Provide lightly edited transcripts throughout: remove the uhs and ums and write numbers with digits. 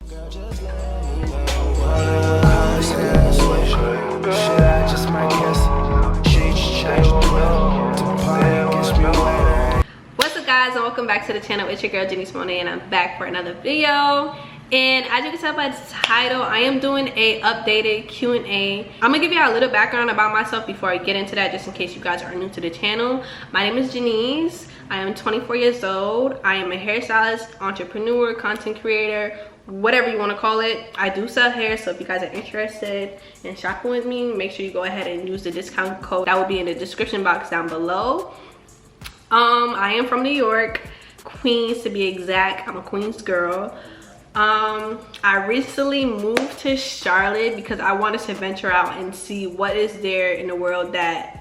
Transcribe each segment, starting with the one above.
What's up guys, and welcome back to the channel. It's your girl Jenny Monet, and I'm back for another video. And as you can tell by the title, I am doing a updated Q&A. I'm gonna give you a little background about myself before I get into that, just in case you guys are new to the channel. My name is Janice. I am 24 years old. I am a hairstylist, entrepreneur, content creator, whatever you want to call it. I do sell hair, so if you guys are interested in shopping with me, make sure you go ahead and use the discount code that will be in the description box down below. I am from New York, Queens to be exact. I'm a Queens girl. I recently moved to Charlotte because I wanted to venture out and see what is there in the world that's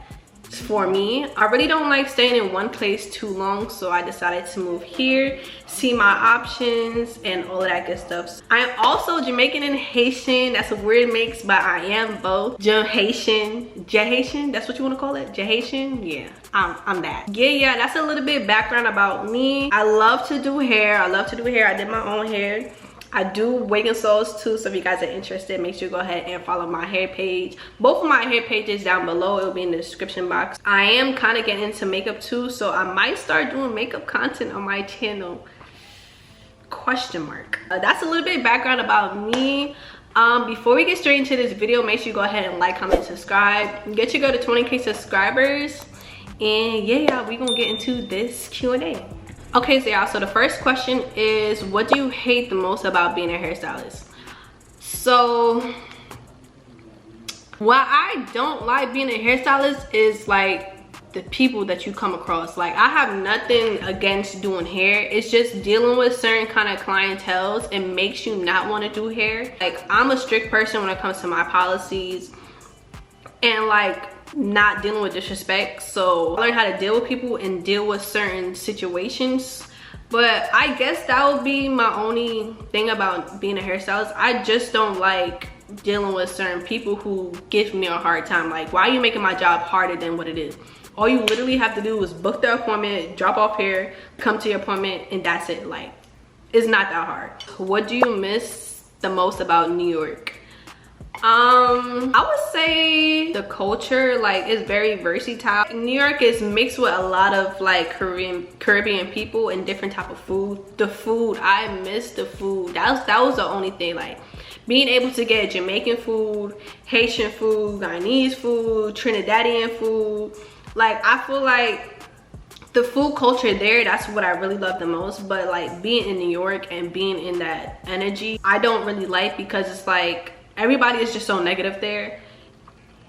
for me. I really don't like staying in one place too long, so I decided to move here, see my options and all of that good stuff. I am also Jamaican and Haitian. That's a weird mix, but I am both. Haitian, that's what you want to call it? Haitian? Yeah, I'm that. Yeah, that's a little bit background about me. I love to do hair. I did my own hair. I do wig and sews too, so if you guys are interested, make sure you go ahead and follow my hair page. Both of my hair pages down below, it will be in the description box. I am kind of getting into makeup too, so I might start doing makeup content on my channel. Question mark. That's a little bit background about me. Before we get straight into this video, make sure you go ahead and like, comment, subscribe. Get your girl to 20K subscribers. And yeah, we gonna get into this Q&A. Okay, so y'all, so the first question is, what do you hate the most about being a hairstylist? So what I don't like being a hairstylist is like the people that you come across. Like, I have nothing against doing hair, it's just dealing with certain kind of clientele and makes you not want to do hair. Like, I'm a strict person when it comes to my policies and like not dealing with disrespect, so I learned how to deal with people and deal with certain situations. But I guess that would be my only thing about being a hairstylist. I just don't like dealing with certain people who give me a hard time. Like, why are you making my job harder than what it is? All you literally have to do is book the appointment, drop off hair, come to your appointment, and that's it. Like, it's not that hard. What do you miss the most about New York? I would say the culture, like, is very versatile. New York is mixed with a lot of like Caribbean people and different type of food. The food, I miss the food. That was the only thing. Like, being able to get Jamaican food, Haitian food, Guyanese food, Trinidadian food. Like, I feel like the food culture there, that's what I really love the most. But like, being in New York and being in that energy, I don't really like, because it's like everybody is just so negative there.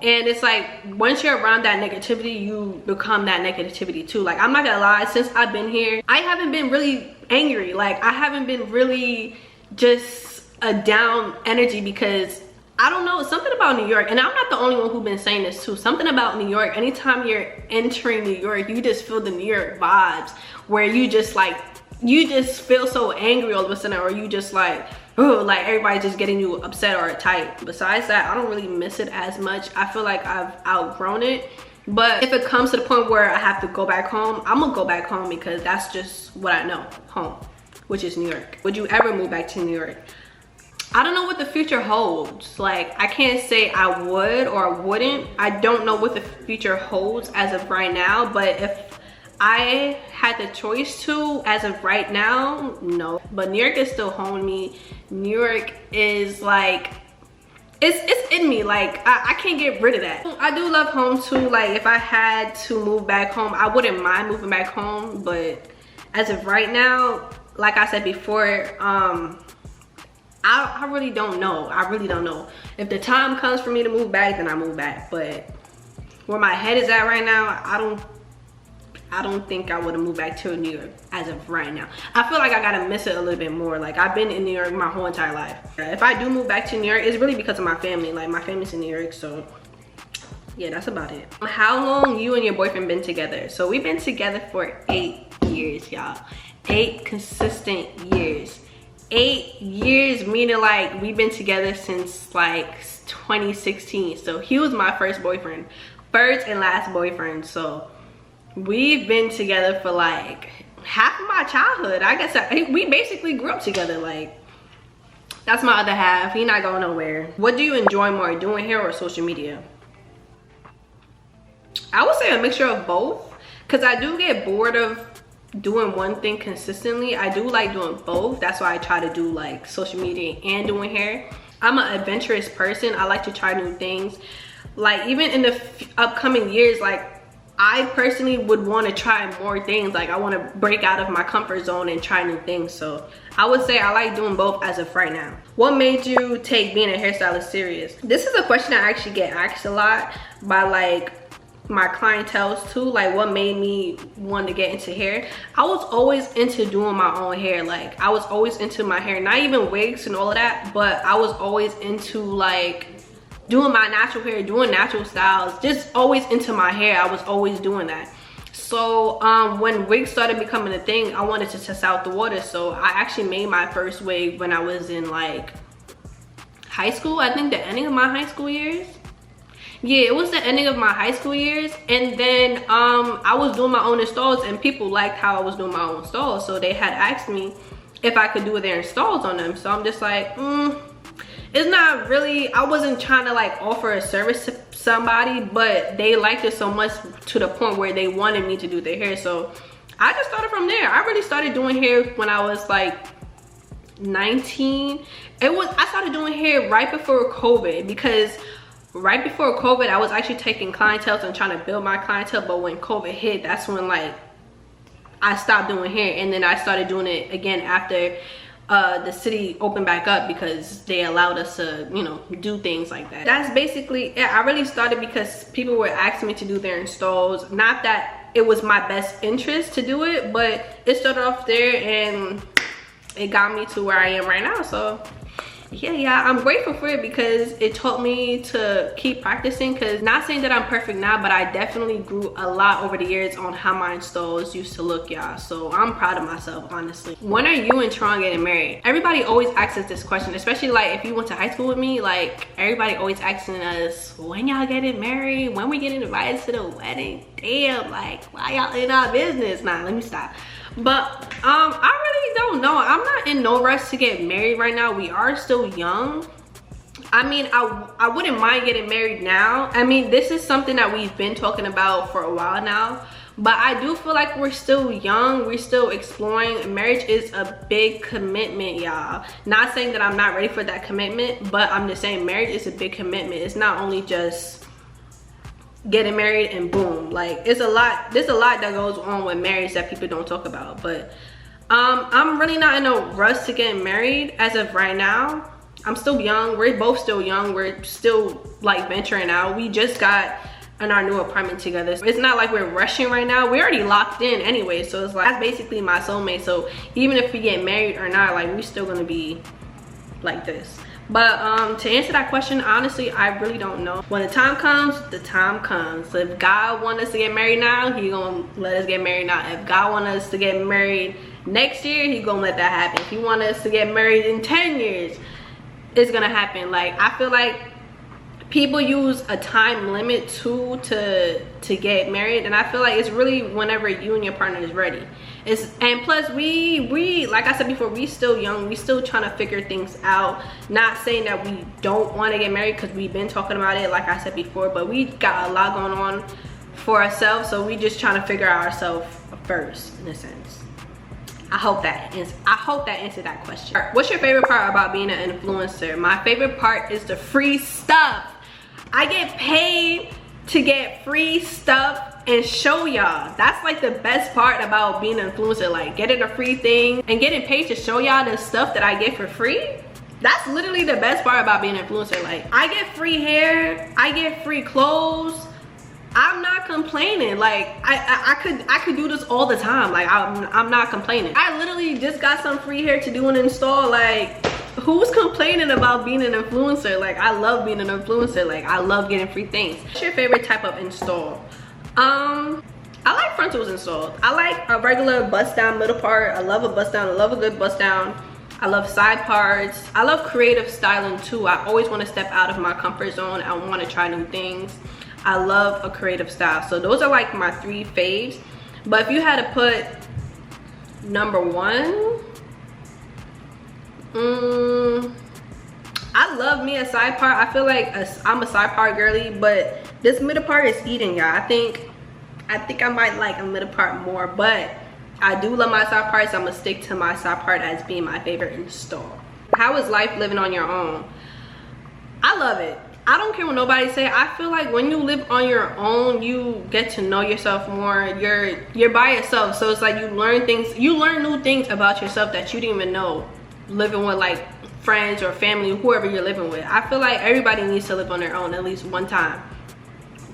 And it's like, once you're around that negativity, you become that negativity too. Like, I'm not gonna lie, since I've been here, I haven't been really angry. Like, I haven't been really just a down energy, because I don't know, something about New York, and I'm not the only one who's been saying this too, something about New York, anytime you're entering New York, you just feel the New York vibes, where you just like, you just feel so angry all of a sudden, or you just like, oh, like everybody's just getting you upset or tight. Besides that, I don't really miss it as much. I feel like I've outgrown it. But if it comes to the point where I have to go back home, I'm gonna go back home, because that's just what I know, home, which is New York. Would you ever move back to New York? I don't know what the future holds. Like, I can't say I would or wouldn't. I don't know what the future holds as of right now, but if I had the choice to, as of right now, no. But New York is still home to me. New York is like, it's in me. Like, I can't get rid of that. I do love home too. Like, if I had to move back home, I wouldn't mind moving back home. But as of right now, like I said before, I really don't know. I really don't know. If the time comes for me to move back, then I move back. But where my head is at right now, I don't think I would have moved back to New York as of right now. I feel like I gotta miss it a little bit more. Like, I've been in New York my whole entire life. If I do move back to New York, it's really because of my family. Like, my family's in New York, so yeah, that's about it. How long you and your boyfriend been together? So we've been together for 8 years, y'all. 8 consistent years. 8 years, meaning like we've been together since like 2016. So he was my first boyfriend, first and last boyfriend. So we've been together for like half of my childhood. I guess we basically grew up together. Like, That's my other half. He not going nowhere. What do you enjoy more, doing hair or social media? I would say a mixture of both, because I do get bored of doing one thing consistently. I do like doing both. That's why I try to do like social media and doing hair. I'm an adventurous person. I like to try new things. Like even in the upcoming years, like I personally would want to try more things. Like I want to break out of my comfort zone and try new things. So I would say I like doing both as of right now. What made you take being a hairstylist serious? This is a question I actually get asked a lot by like my clientele too. Like what made me want to get into hair? I was always into doing my own hair. Like I was always into my hair, not even wigs and all of that, but I was always into like doing my natural hair, doing natural styles, just always into my hair. I was always doing that. So when wigs started becoming a thing, I wanted to test out the water. So I actually made my first wig when I was in like high school. I think the ending of my high school years. Yeah, it was the ending of my high school years. And then I was doing my own installs and people liked how I was doing my own installs. So they had asked me if I could do their installs on them. So I'm just like, it's not really, I wasn't trying to like offer a service to somebody, but they liked it so much to the point where they wanted me to do their hair. So I just started from there. I really started doing hair when I was like 19. I started doing hair right before COVID, because right before COVID, I was actually taking clientele and trying to build my clientele. But when COVID hit, that's when like I stopped doing hair, and then I started doing it again after the city opened back up, because they allowed us to, you know, do things like that. That's basically it. I really started because people were asking me to do their installs. Not that it was my best interest to do it, but it started off there and it got me to where I am right now. So yeah, I'm grateful for it because it taught me to keep practicing. Because not saying that I'm perfect now, but I definitely grew a lot over the years on how my installs used to look, y'all. So I'm proud of myself, honestly. When are you and Tron getting married? Everybody always asks us this question, especially like if you went to high school with me. Like everybody always asking us, when y'all getting married, when we getting invited to the wedding. Damn, like why y'all in our business? Nah, let me stop. But I really don't know. I'm not in no rush to get married right now. We are still young. I mean, I wouldn't mind getting married now. I mean, this is something that we've been talking about for a while now, but I do feel like we're still young. We're still exploring. Marriage is a big commitment, y'all. Not saying that I'm not ready for that commitment, but I'm just saying marriage is a big commitment. It's not only just getting married and boom. Like there's a lot that goes on with marriage that people don't talk about. But I'm really not in no rush to get married as of right now. I'm still young. We're both still young. We're still like venturing out. We just got in our new apartment together. So it's not like we're rushing right now. We're already locked in anyway. So it's like that's basically my soulmate. So even if we get married or not, like we're still gonna be like this. But to answer that question, honestly, I really don't know. When the time comes, the time comes. So if God wants us to get married now, He gonna let us get married now. If God wants us to get married next year, He gonna let that happen. If He wants us to get married in 10 years, it's gonna happen. Like I feel like people use a time limit too to get married, and I feel like it's really whenever you and your partner is ready. And plus we like I said before, we still young. We still trying to figure things out. Not saying that we don't want to get married, because we've been talking about it like I said before, but we got a lot going on for ourselves, so we just trying to figure out ourselves first, in a sense. I hope that answered that question. What's your favorite part about being an influencer? My favorite part is the free stuff. I get paid to get free stuff and show y'all. That's like the best part about being an influencer, like getting a free thing and getting paid to show y'all the stuff that I get for free. That's literally the best part about being an influencer. Like I get free hair, I get free clothes. I'm not complaining. Like I could do this all the time. Like I'm not complaining. I literally just got some free hair to do an install. Like who's complaining about being an influencer? Like I love being an influencer. Like I love getting free things. What's your favorite type of install? I like frontals installed. I like a regular bust down middle part. I love a bust down. I love a good bust down. I love side parts. I love creative styling too. I always want to step out of my comfort zone. I want to try new things. I love a creative style. So those are like my 3 faves. But if you had to put number 1, love me a side part. I feel like I'm a side part girly, but this middle part is eating, y'all. I think I might like a middle part more, but I do love my side part, so I'm gonna stick to my side part as being my favorite install. How is life living on your own? I love it. I don't care what nobody say. I feel like when you live on your own, you get to know yourself more. You're by yourself, so it's like you learn new things about yourself that you didn't even know living with like friends or family, whoever you're living with. I feel like everybody needs to live on their own at least one time.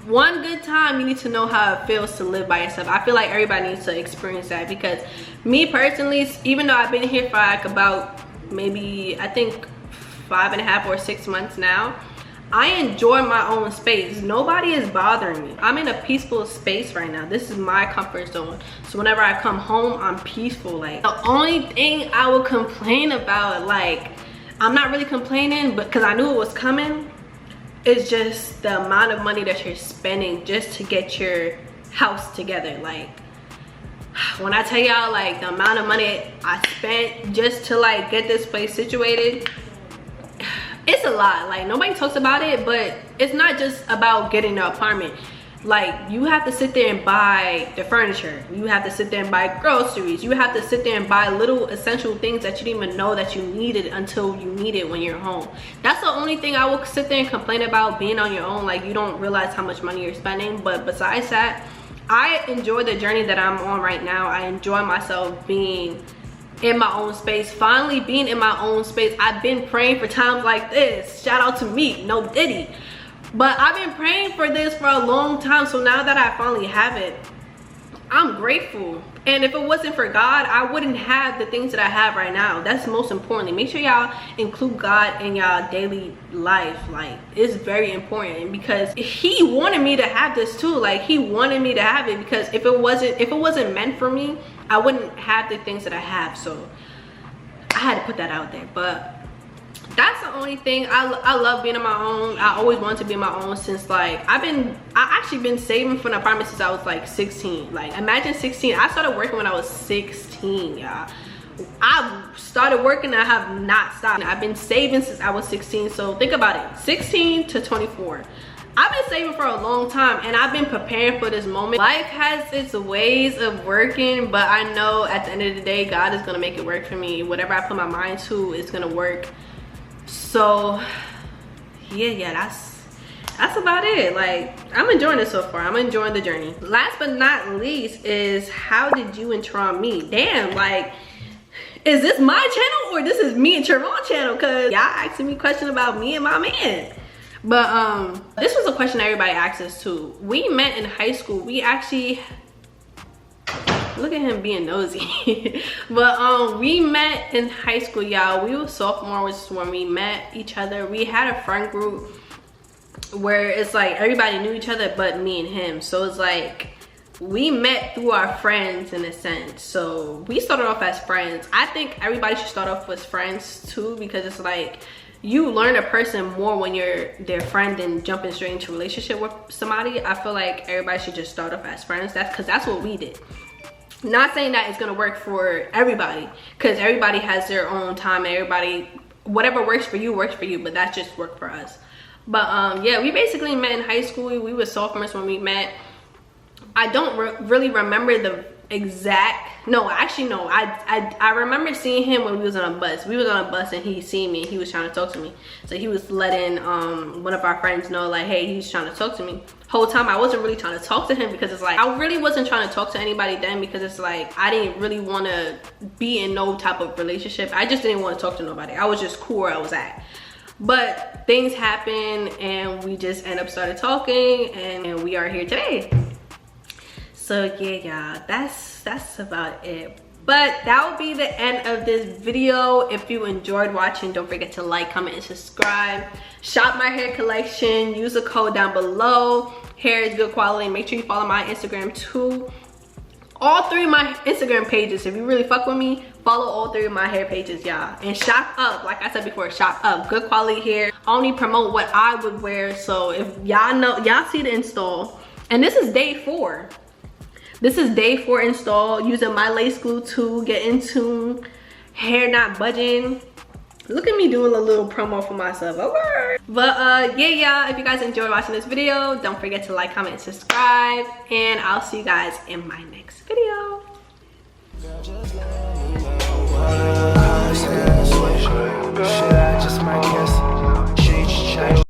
One good time. You need to know how it feels to live by yourself. I feel like everybody needs to experience that, because me personally, even though I've been here for like about maybe I think 5.5 or 6 months now, I enjoy my own space. Nobody is bothering me. I'm in a peaceful space right now. This is my comfort zone. So whenever I come home, I'm peaceful. Like, the only thing I would complain about, like, I'm not really complaining, but because I knew it was coming, is just the amount of money that you're spending just to get your house together. Like, when I tell y'all, like, the amount of money I spent just to like get this place situated, it's a lot. Like, nobody talks about it, but it's not just about getting the apartment. Like, you have to sit there and buy the furniture, you have to sit there and buy groceries, you have to sit there and buy little essential things that you didn't even know that you needed until you need it when you're home. That's the only thing I will sit there and complain about, being on your own. Like, you don't realize how much money you're spending. But besides that, I enjoy the journey that I'm on right now. I enjoy myself being in my own space, finally being in my own space. I've been praying for times like this. Shout out to me, no Diddy. But I've been praying for this for a long time, so now that I finally have it, I'm grateful. And if it wasn't for God, I wouldn't have the things that I have right now. That's most importantly. Make sure y'all include God in y'all daily life. Like, it's very important, because he wanted me to have this too. Like, he wanted me to have it, because if it wasn't meant for me, I wouldn't have the things that I have. So I had to put that out there. But that's the only thing. I love being on my own. I always wanted to be on my own since, like, I actually been saving for an apartment since I was like 16. Like, imagine 16. I started working when I was 16, y'all. I started working and I have not stopped. I've been saving since I was 16. So think about it, 16 to 24. I've been saving for a long time, and I've been preparing for this moment. Life has its ways of working, but I know at the end of the day, God is gonna make it work for me. Whatever I put my mind to, it's gonna work. So yeah, that's about it. Like, I'm enjoying it so far. I'm enjoying the journey. Last but not least is, how did you and Tron meet? Damn, like, is this my channel or this is me and Tron's channel? Because y'all asking me questions about me and my man. But this was a question everybody asked us too. We met in high school. We actually, look at him being nosy. But we met in high school, y'all. We were sophomores when we met each other. We had a friend group where it's like everybody knew each other but me and him. So it's like we met through our friends in a sense. So we started off as friends. I think everybody should start off with friends too, because it's like you learn a person more when you're their friend than jumping straight into a relationship with somebody. I feel like everybody should just start off as friends. That's what we did. Not saying that it's gonna work for everybody, because everybody has their own time, and everybody, whatever works for you, but that just worked for us. But yeah, we basically met in high school. We were sophomores when we met. I don't really remember the exact, no, actually no, I remember seeing him when we was on a bus. We was on a bus and he seen me and he was trying to talk to me. So he was letting one of our friends know, like, hey, he's trying to talk to me. Whole time I wasn't really trying to talk to him, because it's like I really wasn't trying to talk to anybody then, because it's like I didn't really want to be in no type of relationship. I just didn't want to talk to nobody. I was just cool where I was at. But things happened and we just end up started talking, and we are here today. So yeah, y'all, that's about it. But that will be the end of this video. If you enjoyed watching, don't forget to like, comment, and subscribe. Shop my hair collection. Use the code down below. Hair is good quality. Make sure you follow my Instagram too. All 3 of my Instagram pages. If you really fuck with me, follow all 3 of my hair pages, y'all. And shop up. Like I said before, shop up. Good quality hair. I only promote what I would wear. So if y'all know, y'all see the install. And this is day 4. This is day 4 install, using my lace glue to get in tune, hair not budging. Look at me doing a little promo for myself, okay? But yeah, y'all, if you guys enjoyed watching this video, don't forget to like, comment, and subscribe, and I'll see you guys in my next video.